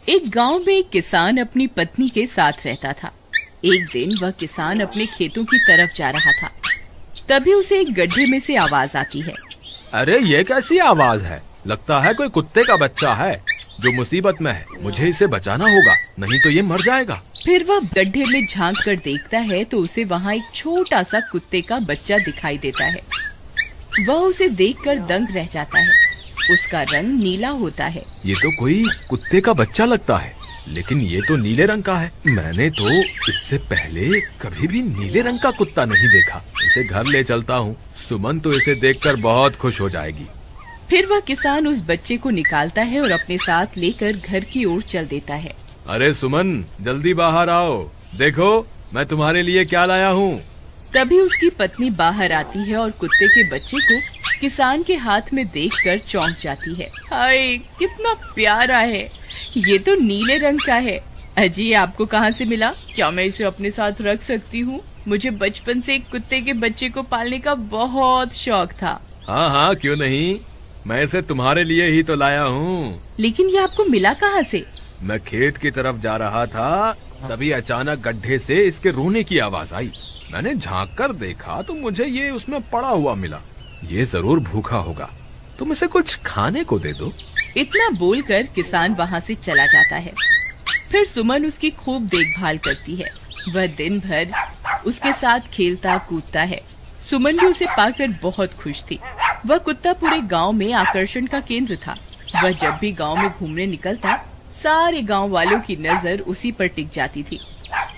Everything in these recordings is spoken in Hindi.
एक गांव में एक किसान अपनी पत्नी के साथ रहता था। एक दिन वह किसान अपने खेतों की तरफ जा रहा था। तभी उसे एक गड्ढे में से आवाज आती है। अरे ये कैसी आवाज है? लगता है कोई कुत्ते का बच्चा है जो मुसीबत में है। मुझे इसे बचाना होगा, नहीं तो ये मर जाएगा। फिर वह गड्ढे में झांक कर देखता है तो उसे वहाँ एक छोटा सा कुत्ते का बच्चा दिखाई देता है। वह उसे देखकर दंग रह जाता है। उसका रंग नीला होता है। ये तो कोई कुत्ते का बच्चा लगता है, लेकिन ये तो नीले रंग का है। मैंने तो इससे पहले कभी भी नीले रंग का कुत्ता नहीं देखा। इसे घर ले चलता हूँ। सुमन तो इसे देखकर बहुत खुश हो जाएगी। फिर वह किसान उस बच्चे को निकालता है और अपने साथ लेकर घर की ओर चल देता है। अरे सुमन, जल्दी बाहर आओ, देखो मैं तुम्हारे लिए क्या लाया हूँ। तभी उसकी पत्नी बाहर आती है और कुत्ते के बच्चे को किसान के हाथ में देखकर चौंक जाती है। हाय, कितना प्यारा है! ये तो नीले रंग का है। अजी, ये आपको कहाँ से मिला? क्या मैं इसे अपने साथ रख सकती हूँ? मुझे बचपन से एक कुत्ते के बच्चे को पालने का बहुत शौक था। हाँ हाँ, क्यों नहीं, मैं इसे तुम्हारे लिए ही तो लाया हूँ। लेकिन ये आपको मिला कहाँ से? मैं खेत की तरफ जा रहा था, तभी अचानक गड्ढे से इसके रोने की आवाज आई। मैंने झांक कर देखा तो मुझे ये उसमें पड़ा हुआ मिला। ये जरूर भूखा होगा, तुम इसे कुछ खाने को दे दो। इतना बोलकर किसान वहाँ से चला जाता है। फिर सुमन उसकी खूब देखभाल करती है। वह दिन भर उसके साथ खेलता कूदता है। सुमन भी उसे पाकर बहुत खुश थी। वह कुत्ता पूरे गांव में आकर्षण का केंद्र था। वह जब भी गांव में घूमने निकलता, सारे गांव वालों की नजर उसी पर टिक जाती थी,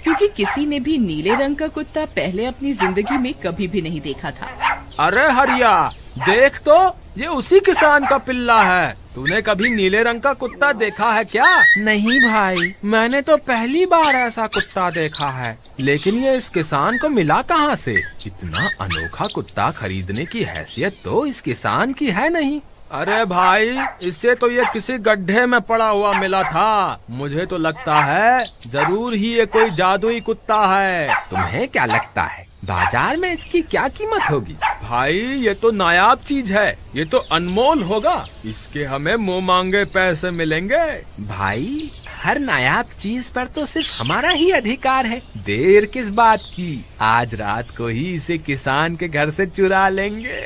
क्योंकि किसी ने भी नीले रंग का कुत्ता पहले अपनी जिंदगी में कभी भी नहीं देखा था। अरे हरिया, देख तो, ये उसी किसान का पिल्ला है। तूने कभी नीले रंग का कुत्ता देखा है क्या? नहीं भाई, मैंने तो पहली बार ऐसा कुत्ता देखा है। लेकिन ये इस किसान को मिला कहाँ से? इतना अनोखा कुत्ता खरीदने की हैसियत तो इस किसान की है नहीं। अरे भाई, इससे तो ये किसी गड्ढे में पड़ा हुआ मिला था। मुझे तो लगता है जरूर ही ये कोई जादुई कुत्ता है। तुम्हें क्या लगता है बाजार में इसकी क्या कीमत होगी? भाई, ये तो नायाब चीज है, ये तो अनमोल होगा। इसके हमें मुंह मांगे पैसे मिलेंगे। भाई, हर नायाब चीज पर तो सिर्फ हमारा ही अधिकार है। देर किस बात की, आज रात को ही इसे किसान के घर से चुरा लेंगे।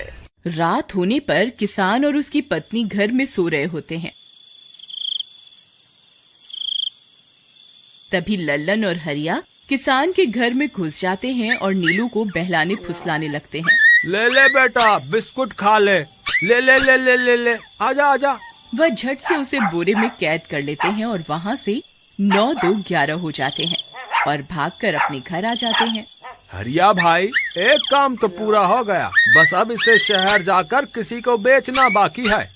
रात होने पर किसान और उसकी पत्नी घर में सो रहे होते हैं। तभी लल्लन और हरिया किसान के घर में घुस जाते हैं और नीलू को बहलाने फुसलाने लगते हैं। ले ले बेटा, बिस्कुट खा ले। ले ले ले ले ले ले, आजा आजा। वह झट से उसे बोरे में कैद कर लेते हैं और वहाँ से 9-2-11 हो जाते हैं और भागकर अपने घर आ जाते हैं। हरिया भाई, एक काम तो पूरा हो गया, बस अब इसे शहर जाकर किसी को बेचना बाकी है।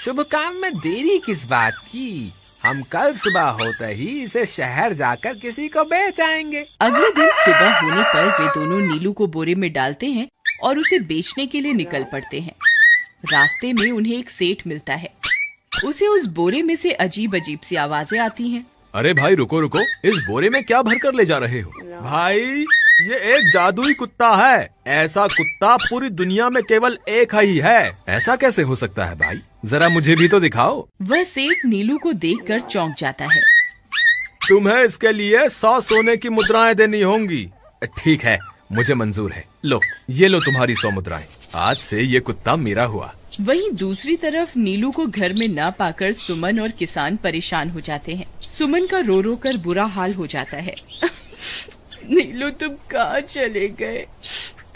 शुभ काम में देरी किस बात की? हम कल सुबह होते ही इसे शहर जाकर किसी को बेच आएंगे। अगले दिन सुबह होने पर वे दोनों नीलू को बोरे में डालते हैं और उसे बेचने के लिए निकल पड़ते हैं। रास्ते में उन्हें एक सेठ मिलता है। उसे उस बोरे में से अजीब अजीब सी आवाजें आती हैं। अरे भाई, रुको रुको, इस बोरे में क्या भर कर ले जा रहे हो? भाई, ये एक जादुई कुत्ता है। ऐसा कुत्ता पूरी दुनिया में केवल एक ही है। ऐसा कैसे हो सकता है भाई? जरा मुझे भी तो दिखाओ। वह सेठ नीलू को देखकर चौंक जाता है। तुम्हें इसके लिए 100 सोने की मुद्राएं देनी होंगी। ठीक है, मुझे मंजूर है। लो, ये लो तुम्हारी 100 मुद्राएं। आज से ये कुत्ता मेरा हुआ। वहीं दूसरी तरफ नीलू को घर में न पाकर सुमन और किसान परेशान हो जाते हैं। सुमन का रो रो कर बुरा हाल हो जाता है। नीलू, तुम कहाँ चले गए?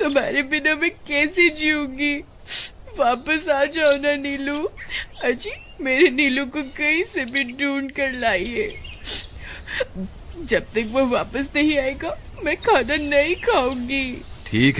तुम्हारे बिना मैं कैसे जीऊंगी? वापस आ जाओ ना नीलू। अजी, मेरे नीलू को कहीं से भी ढूंढ कर लाइए। जब तक वो वापस नहीं आएगा, मैं खाना नहीं खाऊंगी। ठीक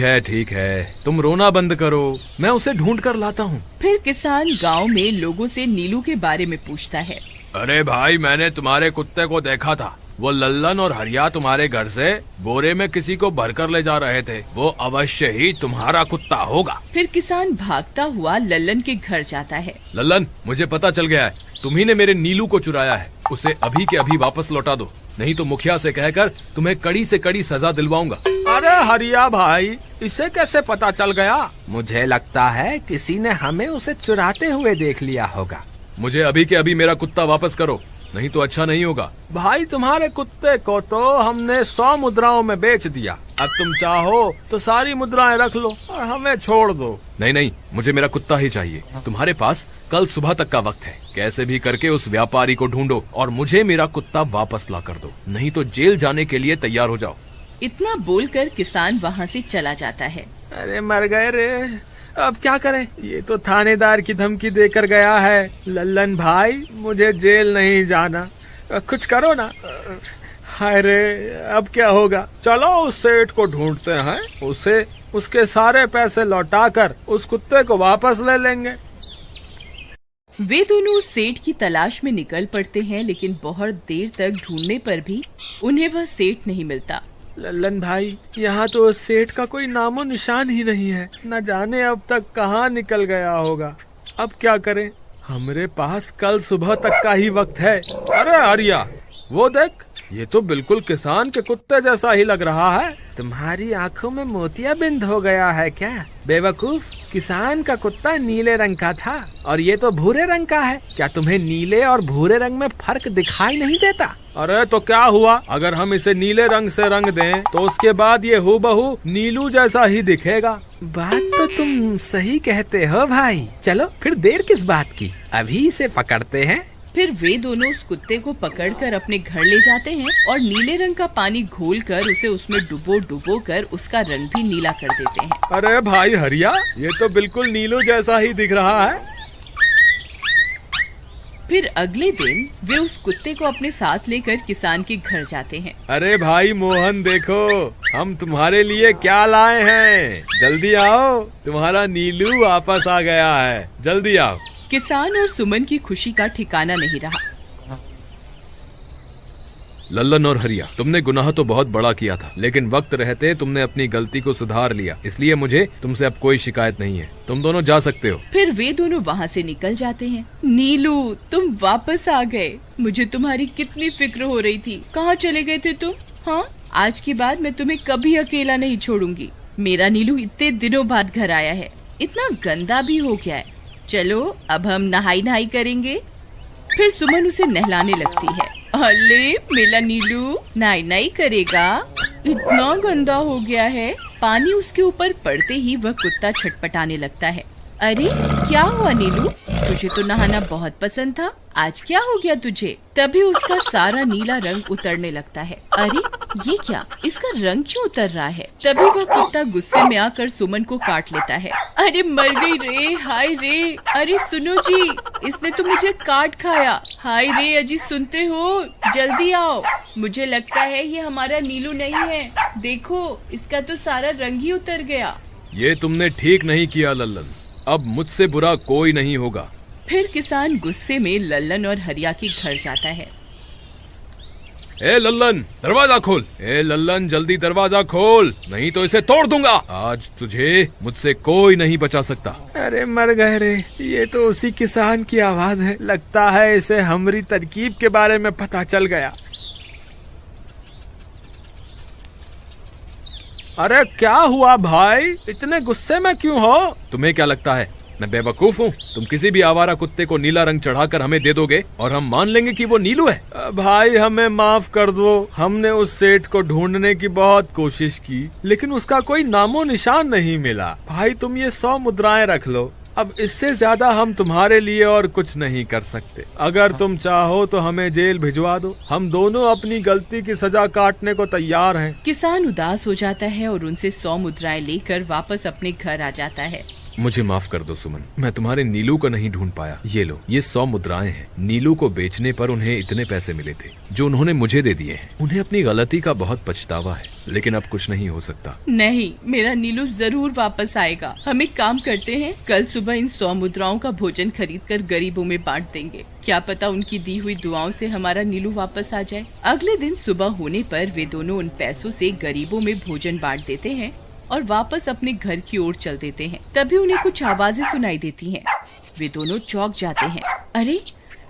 है, तुम रोना बंद करो, मैं उसे ढूंढ कर लाता हूँ। फिर किसान गांव में लोगों से नीलू के बारे में पूछता है। अरे भाई, मैंने तुम्हारे कुत्ते को देखा था। वो लल्लन और हरिया तुम्हारे घर से बोरे में किसी को भरकर ले जा रहे थे। वो अवश्य ही तुम्हारा कुत्ता होगा। फिर किसान भागता हुआ लल्लन के घर जाता है। लल्लन, मुझे पता चल गया है, तुम्ही ने मेरे नीलू को चुराया है। उसे अभी के अभी वापस लौटा दो, नहीं तो मुखिया से कहकर तुम्हें कड़ी से कड़ी सजा दिलवाऊंगा। अरे हरिया भाई, इसे कैसे पता चल गया? मुझे लगता है किसी ने हमें उसे चुराते हुए देख लिया होगा। मुझे अभी के अभी मेरा कुत्ता वापस करो, नहीं तो अच्छा नहीं होगा। भाई तुम्हारे कुत्ते को तो हमने 100 मुद्राओं में बेच दिया, अब तुम चाहो तो सारी मुद्राएं रख लो और हमें छोड़ दो। नहीं नहीं, मुझे मेरा कुत्ता ही चाहिए। तुम्हारे पास कल सुबह तक का वक्त है, कैसे भी करके उस व्यापारी को ढूंढो और मुझे मेरा कुत्ता वापस ला कर दो, नहीं तो जेल जाने के लिए तैयार हो जाओ। इतना बोलकर किसान वहाँ से चला जाता है। अरे मर गए रे, अब क्या करें, ये तो थानेदार की धमकी देकर गया है। लल्लन भाई मुझे जेल नहीं जाना, कुछ करो ना। हाय रे, अब क्या होगा। चलो उस सेठ को ढूंढते हैं, उसे उसके सारे पैसे लौटाकर उस कुत्ते को वापस ले लेंगे। वे दोनों उस सेठ की तलाश में निकल पड़ते हैं, लेकिन बहुत देर तक ढूंढने पर भी उन्हें वह सेठ नहीं मिलता। लल्लन भाई, यहाँ तो उस सेठ का कोई नामो निशान ही नहीं है, न जाने अब तक कहाँ निकल गया होगा। अब क्या करें, हमारे पास कल सुबह तक का ही वक्त है। अरे आर्या, वो देख, ये तो बिल्कुल किसान के कुत्ते जैसा ही लग रहा है। तुम्हारी आंखों में मोतियाबिंद हो गया है क्या बेवकूफ? किसान का कुत्ता नीले रंग का था और ये तो भूरे रंग का है। क्या तुम्हें नीले और भूरे रंग में फर्क दिखाई नहीं देता? अरे तो क्या हुआ, अगर हम इसे नीले रंग से रंग दें तो उसके बाद ये हूबहू नीलू जैसा ही दिखेगा। बात तो तुम सही कहते हो भाई, चलो फिर देर किस बात की, अभी इसे पकड़ते हैं। फिर वे दोनों उस कुत्ते को पकड़कर अपने घर ले जाते हैं और नीले रंग का पानी घोलकर उसे उसमें डुबो कर उसका रंग भी नीला कर देते हैं। अरे भाई हरिया, ये तो बिल्कुल नीलू जैसा ही दिख रहा है। फिर अगले दिन वे उस कुत्ते को अपने साथ लेकर किसान के घर जाते हैं। अरे भाई मोहन, देखो हम तुम्हारे लिए क्या लाए हैं, जल्दी आओ, तुम्हारा नीलू वापस आ गया है, जल्दी आओ। किसान और सुमन की खुशी का ठिकाना नहीं रहा। लल्लन और हरिया, तुमने गुनाह तो बहुत बड़ा किया था, लेकिन वक्त रहते तुमने अपनी गलती को सुधार लिया, इसलिए मुझे तुमसे अब कोई शिकायत नहीं है, तुम दोनों जा सकते हो। फिर वे दोनों वहाँ से निकल जाते हैं। नीलू, तुम वापस आ गए, मुझे तुम्हारी कितनी फिक्र हो रही थी, कहाँ चले गए थे तुम? हाँ, आज के बाद मैं तुम्हें कभी अकेला नहीं छोड़ूंगी। मेरा नीलू इतने दिनों बाद घर आया है, इतना गंदा भी हो गया है। चलो अब हम नहाई करेंगे। फिर सुमन उसे नहलाने लगती है। अले मेरा नीलू नहाई करेगा, इतना गंदा हो गया है। पानी उसके ऊपर पड़ते ही वह कुत्ता छटपटाने लगता है। अरे क्या हुआ नीलू, तुझे तो नहाना बहुत पसंद था, आज क्या हो गया तुझे? तभी उसका सारा नीला रंग उतरने लगता है। अरे ये क्या, इसका रंग क्यों उतर रहा है? तभी वह कुत्ता गुस्से में आकर सुमन को काट लेता है। अरे मर गई रे, हाय रे, अरे सुनो जी, इसने तो मुझे काट खाया। हाय रे अजी, सुनते हो, जल्दी आओ, मुझे लगता है ये हमारा नीलू नहीं है, देखो इसका तो सारा रंग ही उतर गया। ये तुमने ठीक नहीं किया लल्लन, अब मुझसे बुरा कोई नहीं होगा। फिर किसान गुस्से में लल्लन और हरिया के घर जाता है। ए लल्लन, दरवाजा खोल। ए लल्लन, जल्दी दरवाजा खोल, नहीं तो इसे तोड़ दूंगा। आज तुझे मुझसे कोई नहीं बचा सकता। अरे मर गए रे, ये तो उसी किसान की आवाज है, लगता है इसे हमारी तरकीब के बारे में पता चल गया। अरे क्या हुआ भाई, इतने गुस्से में क्यों हो? तुम्हें क्या लगता है मैं बेवकूफ हूँ? तुम किसी भी आवारा कुत्ते को नीला रंग चढ़ाकर हमें दे दोगे और हम मान लेंगे कि वो नीलू है? भाई हमें माफ कर दो, हमने उस सेठ को ढूंढने की बहुत कोशिश की, लेकिन उसका कोई नामो निशान नहीं मिला। भाई तुम ये 100 मुद्राएं रख लो, अब इससे ज्यादा हम तुम्हारे लिए और कुछ नहीं कर सकते। अगर तुम चाहो तो हमें जेल भिजवा दो, हम दोनों अपनी गलती की सजा काटने को तैयार हैं। किसान उदास हो जाता है और उनसे 100 मुद्राएं लेकर वापस अपने घर आ जाता है। मुझे माफ कर दो सुमन, मैं तुम्हारे नीलू को नहीं ढूंढ पाया। ये लो, ये 100 मुद्राएं हैं। नीलू को बेचने पर उन्हें इतने पैसे मिले थे जो उन्होंने मुझे दे दिए हैं। उन्हें अपनी गलती का बहुत पछतावा है, लेकिन अब कुछ नहीं हो सकता। नहीं, मेरा नीलू जरूर वापस आएगा। हम एक काम करते हैं, कल सुबह इन 100 मुद्राओं का भोजन खरीदकर गरीबों में बांट देंगे। क्या पता उनकी दी हुई दुआओं से हमारा नीलू वापस आ जाए। अगले दिन सुबह होने पर वे दोनों उन पैसों से गरीबों में भोजन बांट देते हैं और वापस अपने घर की ओर चल देते हैं। तभी उन्हें कुछ आवाजें सुनाई देती हैं। वे दोनों चौंक जाते हैं। अरे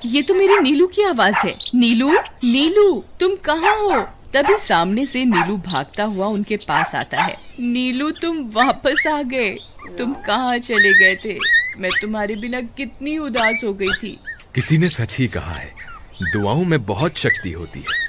ये तो मेरी नीलू की आवाज है। नीलू, नीलू तुम कहाँ हो? तभी सामने से नीलू भागता हुआ उनके पास आता है। नीलू तुम वापस आ गए, तुम कहाँ चले गए थे? मैं तुम्हारे बिना कितनी उदास हो गई थी। किसी ने सच ही कहा है, दुआओं में बहुत शक्ति होती है।